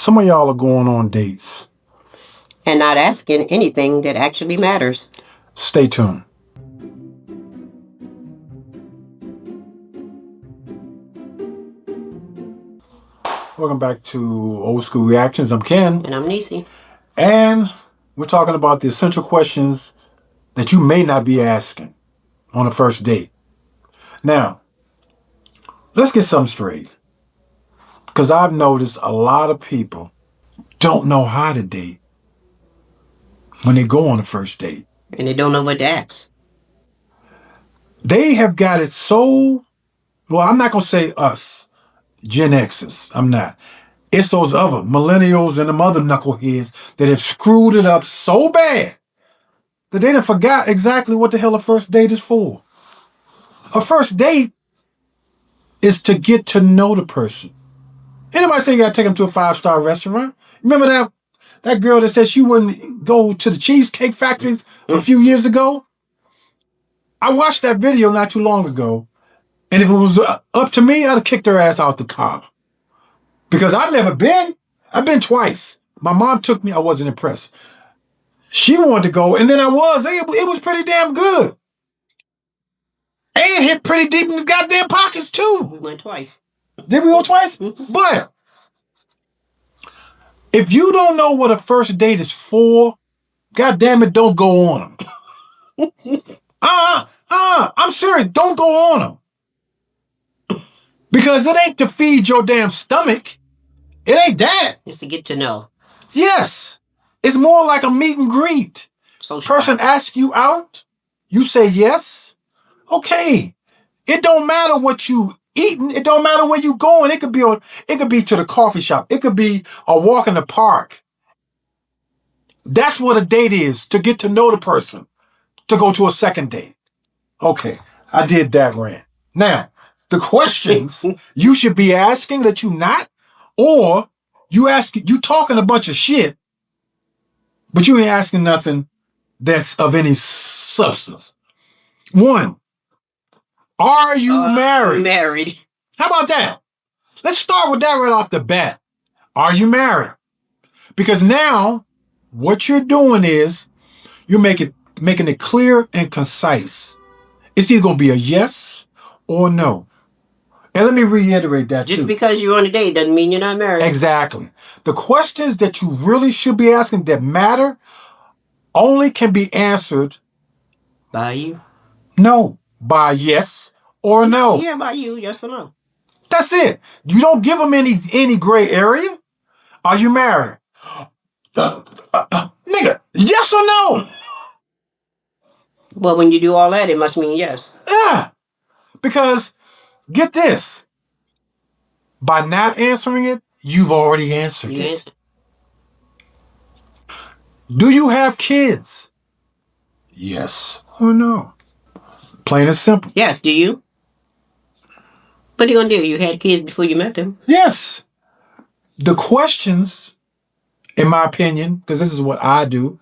Some of y'all are going on dates. And not asking anything that actually matters. Stay tuned. Welcome back to Old School Reactions. I'm Ken. And I'm Neicy. And we're talking about the essential questions that you may not be asking on a first date. Now, let's get something straight. Because I've noticed a lot of people don't know how to date when they go on a first date. And they don't know what to ask. They have got it so, well, I'm not going to say us, Gen Xers. I'm not. It's those other millennials and them other knuckleheads that have screwed it up so bad that they done forgot exactly what the hell a first date is for. A first date is to get to know the person. Anybody say you gotta take them to a 5-star restaurant? Remember that girl that said she wouldn't go to the Cheesecake Factories a few years ago? I watched that video not too long ago, and if it was up to me, I'd have kicked her ass out the car. Because I've never been. I've been twice. My mom took me. I wasn't impressed. She wanted to go, and then I was. It was pretty damn good. And hit pretty deep in the goddamn pockets, too. We went twice. Did we go twice? But if you don't know what a first date is for, goddamn it, don't go on them. I'm serious. Don't go on them. Because it ain't to feed your damn stomach. It ain't that. It's to get to know. Yes. It's more like a meet and greet. Person asks you out. You say yes. Okay. It don't matter what you eating. It don't matter where you going. It could be to the coffee shop. It could be a walk in the park. That's what a date is, to get to know the person, to go to a second date. Okay. I did that rant. Now, the questions you should be asking that you not, or you talking a bunch of shit, but you ain't asking nothing that's of any substance. 1, are you married? Married. How about that? Let's start with that right off the bat. Are you married? Because now what you're doing is you're making it clear and concise. It's either going to be a yes or no. And let me reiterate that Just too. because you're on a date doesn't mean you're not married. Exactly. The questions that you really should be asking that matter only can be answered by you. No. By yes or no. Yeah, by you, yes or no. That's it. You don't give them any gray area. Are you married? Nigga, yes or no? Well, when you do all that, it must mean yes. Yeah. Because, get this. By not answering it, you've already answered it. Do you have kids? Yes or no? Plain and simple. Yes, do you? What are you going to do? You had kids before you met them? Yes. The questions, in my opinion, because this is what I do,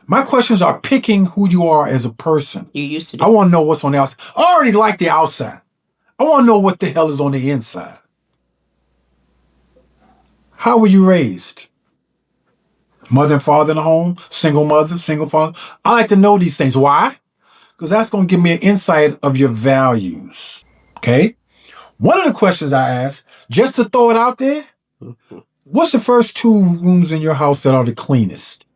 my questions are picking who you are as a person. You used to do. I want to know what's on the outside. I already like the outside. I want to know what the hell is on the inside. How were you raised? Mother and father in the home? Single mother, single father? I like to know these things. Why? Because that's going to give me an insight of your values. Okay? One of the questions I ask, just to throw it out there, what's the first 2 rooms in your house that are the cleanest?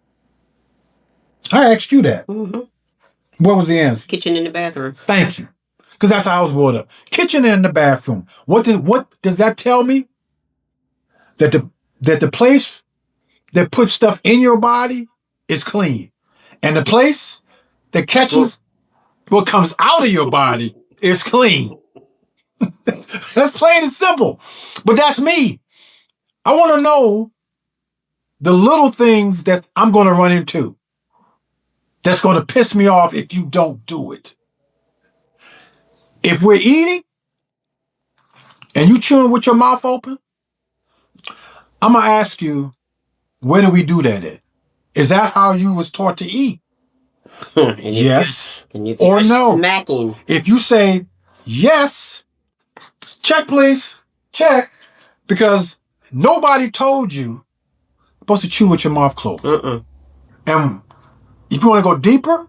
I asked you that. Mm-hmm. What was the answer? Kitchen and the bathroom. Thank you. Because that's how I was brought up. Kitchen and the bathroom. What does that tell me? That the place that puts stuff in your body is clean. And the place that catches what comes out of your body is clean. That's plain and simple. But that's me. I want to know the little things that I'm going to run into that's going to piss me off if you don't do it. If we're eating and you chewing with your mouth open, I'm going to ask you, where do we do that at? Is that how you was taught to eat? Yes or no? Smacking. If you say yes, check please, check. Because nobody told you supposed to chew with your mouth closed. Mm-mm. And if you want to go deeper,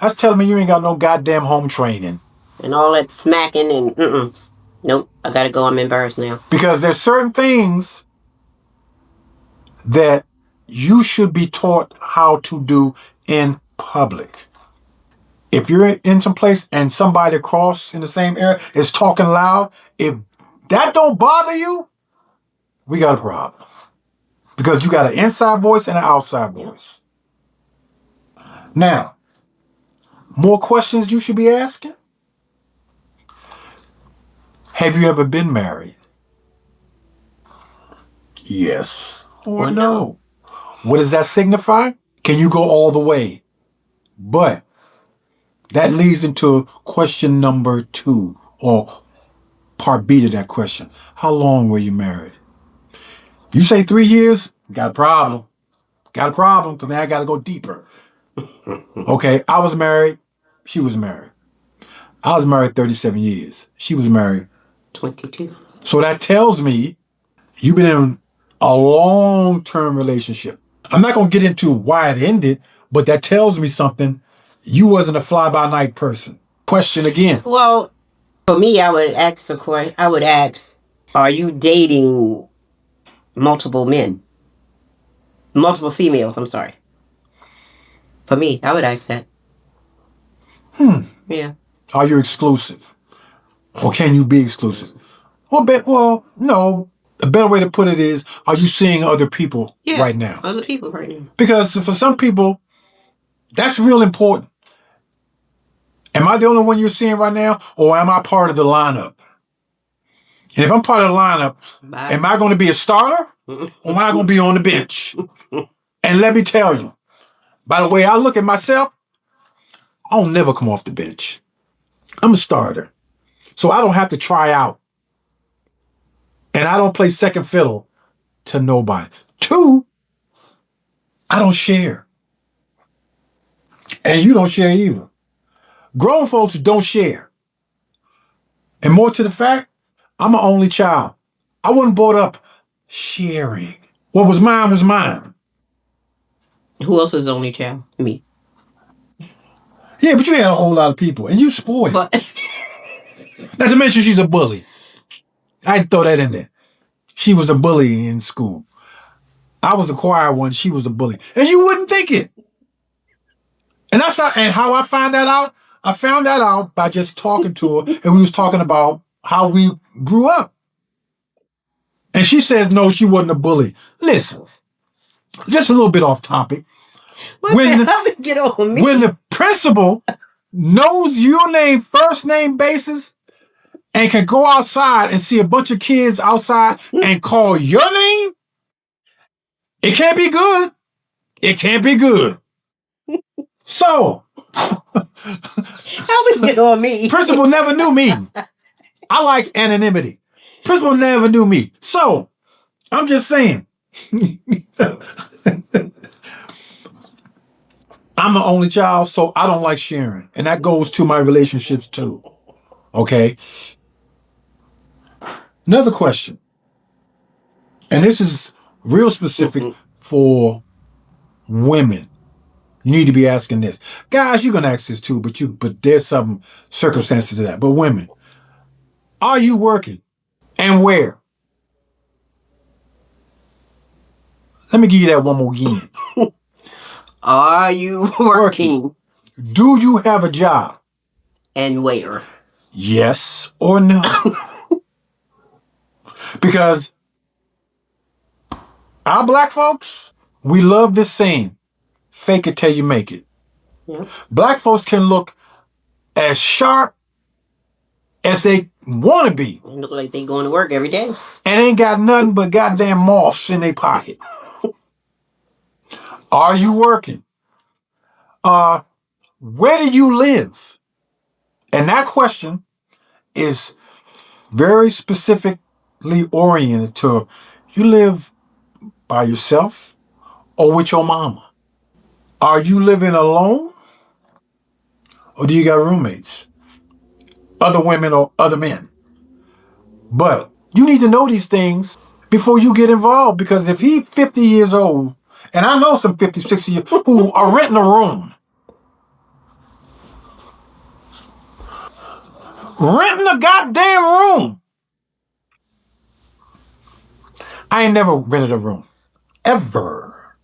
that's telling me you ain't got no goddamn home training. And all that smacking and nope. I gotta go. I'm embarrassed now. Because there's certain things that you should be taught how to do in public. If you're in some place and somebody across in the same area is talking loud, if that don't bother you, we got a problem. Because you got an inside voice and an outside voice. Now, more questions you should be asking? Have you ever been married? Yes or no? What does that signify? Can you go all the way? But that leads into question number 2, or part B to that question. How long were you married? You say 3 years? Got a problem. Got a problem, because now I got to go deeper. Okay, I was married. She was married. I was married 37 years. She was married 22. So that tells me you've been in a long-term relationship. I'm not going to get into why it ended, but that tells me something. You wasn't a fly-by-night person. Question again. Well, for me, I would ask a question. I would ask, are you dating multiple men? Multiple females, I'm sorry. For me, I would ask that. Yeah. Are you exclusive? Or can you be exclusive? Well, no. A better way to put it is, are you seeing other people right now? Other people right now. Because for some people, that's real important. Am I the only one you're seeing right now, or am I part of the lineup? And if I'm part of the lineup, am I going to be a starter, or am I going to be on the bench? And let me tell you, by the way I look at myself, I'll never come off the bench. I'm a starter. So I don't have to try out. And I don't play second fiddle to nobody. 2, I don't share. And you don't share either. Grown folks don't share. And more to the fact, I'm an only child. I wasn't brought up sharing. What was mine was mine. Who else is the only child? Me. Yeah, but you had a whole lot of people, and you spoiled. But not to mention she's a bully. I'd throw that in there. She was a bully in school. I was a quiet one. She was a bully. And you wouldn't think it. And that's how I found that out. I found that out by just talking to her, and we was talking about how we grew up. And she says, no, she wasn't a bully. Listen, just a little bit off topic. When the principal knows your name, first name basis, and can go outside and see a bunch of kids outside and call your name, it can't be good. It can't be good. So, how would you get on me? Principal never knew me. I like anonymity. Principal never knew me. So, I'm just saying. I'm the only child, so I don't like sharing. And that goes to my relationships too. Okay? Another question. And this is real specific for women. You need to be asking this. Guys, you're going to ask this too, but there's some circumstances to that. But women, are you working? And where? Let me give you that one more again. Are you working? Do you have a job? And where? Yes or no? Because our black folks, we love this saying, fake it till you make it. Yeah. Black folks can look as sharp as they want to be. They look like they going to work every day. And ain't got nothing but goddamn moths in their pocket. Are you working? Where do you live? And that question is very specifically oriented to, you live by yourself or with your mama? Are you living alone? Or do you got roommates? Other women or other men? But you need to know these things before you get involved, because if he's 50 years old And I know some 50, 60 years who are renting a room. Renting a goddamn room. I ain't never rented a room. Ever.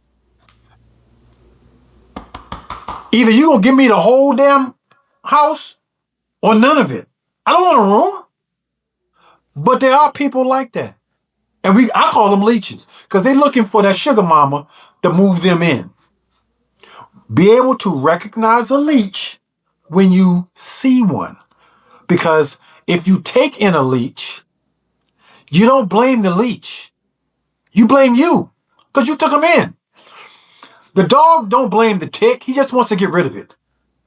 Either you gonna give me the whole damn house or none of it. I don't want a room. But there are people like that. And I call them leeches. Because they're looking for that sugar mama to move them in. Be able to recognize a leech when you see one. Because if you take in a leech, you don't blame the leech. You blame you. Because you took him in. The dog don't blame the tick. He just wants to get rid of it.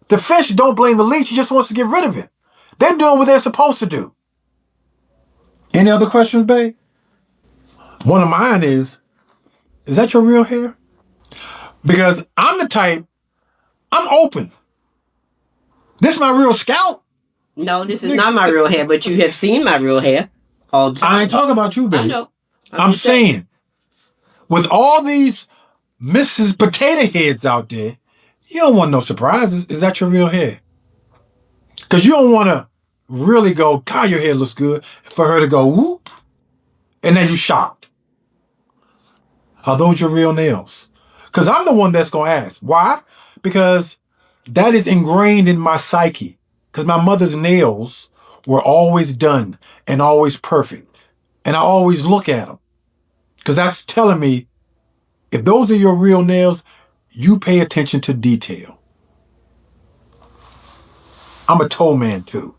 The fish don't blame the leech. He just wants to get rid of it. They're doing what they're supposed to do. Any other questions, babe? One of mine is that your real hair? Because I'm the type, I'm open. This is my real scalp. No, this is not my real hair, but you have seen my real hair all the time. I ain't talking about you, baby. I know. I'm saying, with all these Mrs. Potato Heads out there, you don't want no surprises. Is that your real hair? Because you don't want to really go, God, your hair looks good, for her to go, whoop, and then you shocked. Are those your real nails? Because I'm the one that's going to ask. Why? Because that is ingrained in my psyche. Because my mother's nails were always done and always perfect. And I always look at them. Because that's telling me, if those are your real nails, you pay attention to detail. I'm a toe man too.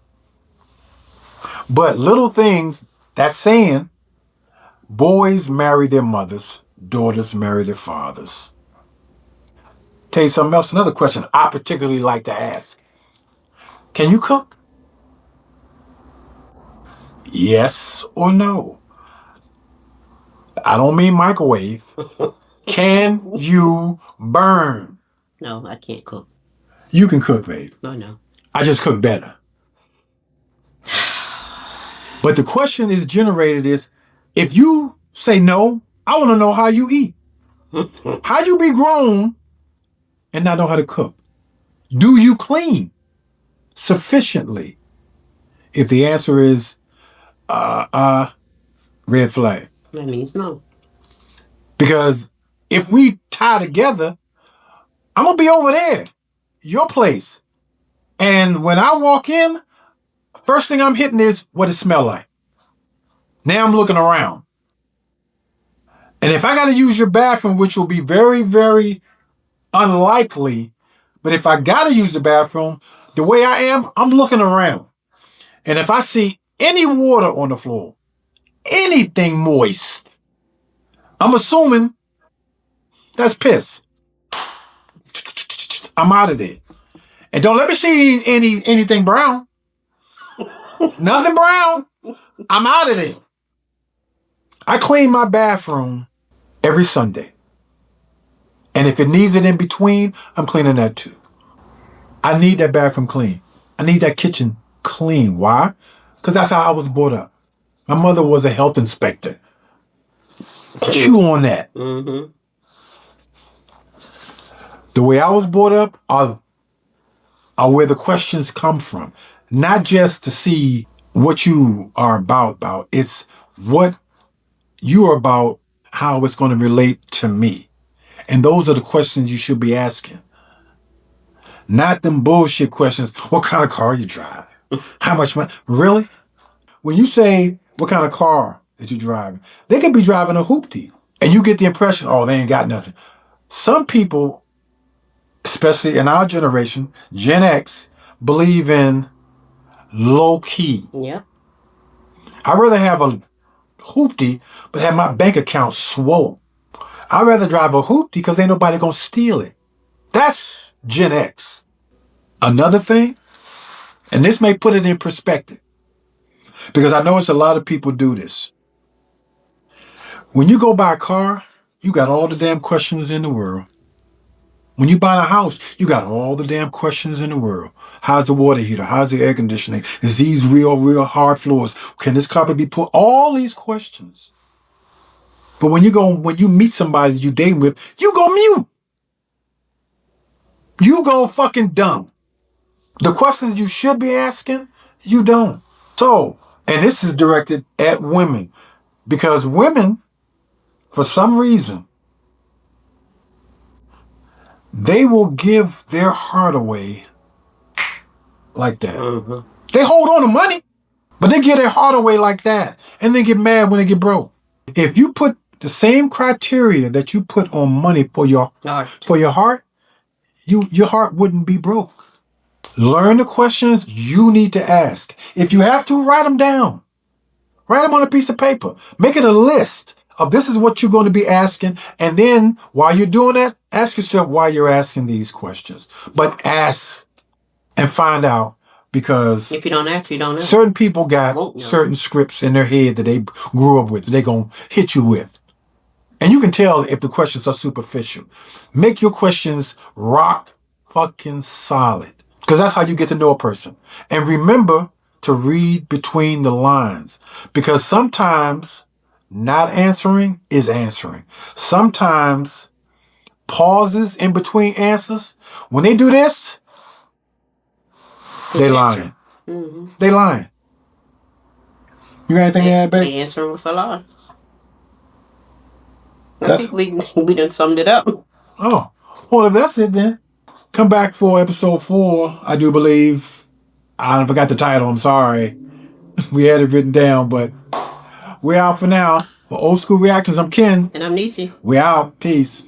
But little things, that's saying, boys marry their mothers, daughters marry their fathers. Tell you something else, another question I particularly like to ask. Can you cook? Yes or no? I don't mean microwave. Can you burn? No, I can't cook. You can cook, babe. No. I just cook better. But the question is generated is, if you say no, I want to know how you eat. How you be grown and not know how to cook? Do you clean sufficiently? If the answer is red flag. That means no. Because if we tie together, I'm going to be over there, your place. And when I walk in, first thing I'm hitting is what it smell like. Now I'm looking around. And if I got to use your bathroom, which will be very, very unlikely, but if I got to use the bathroom, the way I am, I'm looking around. And if I see any water on the floor, anything moist, I'm assuming that's piss. I'm out of there. And don't let me see anything brown. Nothing brown. I'm out of there. I clean my bathroom every Sunday. And if it needs it in between, I'm cleaning that too. I need that bathroom clean. I need that kitchen clean. Why? Because that's how I was brought up. My mother was a health inspector. Chew on that. Mm-hmm. The way I was brought up are where the questions come from. Not just to see what you are about. It's what you are about, how it's going to relate to me. And those are the questions you should be asking. Not them bullshit questions. What kind of car you drive? How much money? Really? When you say, what kind of car that you driving? They could be driving a hoopty. And you get the impression, oh, they ain't got nothing. Some people, especially in our generation, Gen X, believe in low key. Yeah. I'd rather have a hoopty, but have my bank account swole. I'd rather drive a hoopty because ain't nobody gonna steal it. That's Gen X. Another thing, and this may put it in perspective, because I know it's a lot of people do this. When you go buy a car, you got all the damn questions in the world. When you buy a house, you got all the damn questions in the world. How's the water heater? How's the air conditioning? Is these real hard floors? Can this carpet be put? All these questions. But when you meet somebody that you dating with, you go mute. You go fucking dumb. The questions you should be asking, you don't. So, and this is directed at women. Because women, for some reason, they will give their heart away like that. Mm-hmm. They hold on to money, but they give their heart away like that. And then get mad when they get broke. If you put the same criteria that you put on money for your heart, your heart wouldn't be broke. Learn the questions you need to ask. If you have to, write them down. Write them on a piece of paper. Make it a list of this is what you're going to be asking. And then while you're doing that, ask yourself why you're asking these questions. But ask and find out, because if you don't ask, you don't know. Certain people got certain scripts in their head that they grew up with, that they're going to hit you with. And you can tell if the questions are superficial. Make your questions rock fucking solid, because that's how you get to know a person. And remember to read between the lines, because sometimes not answering is answering. Sometimes pauses in between answers, when they do this, they lying. Mm-hmm. They lying. You got anything to add, babe? They answering with a lie. I think we done summed it up. Oh, well, if that's it, then come back for episode 4. I do believe. I forgot the title. I'm sorry. We had it written down, but we're out for now. For Old School Reactions, I'm Ken. And I'm Neicy. We're out. Peace.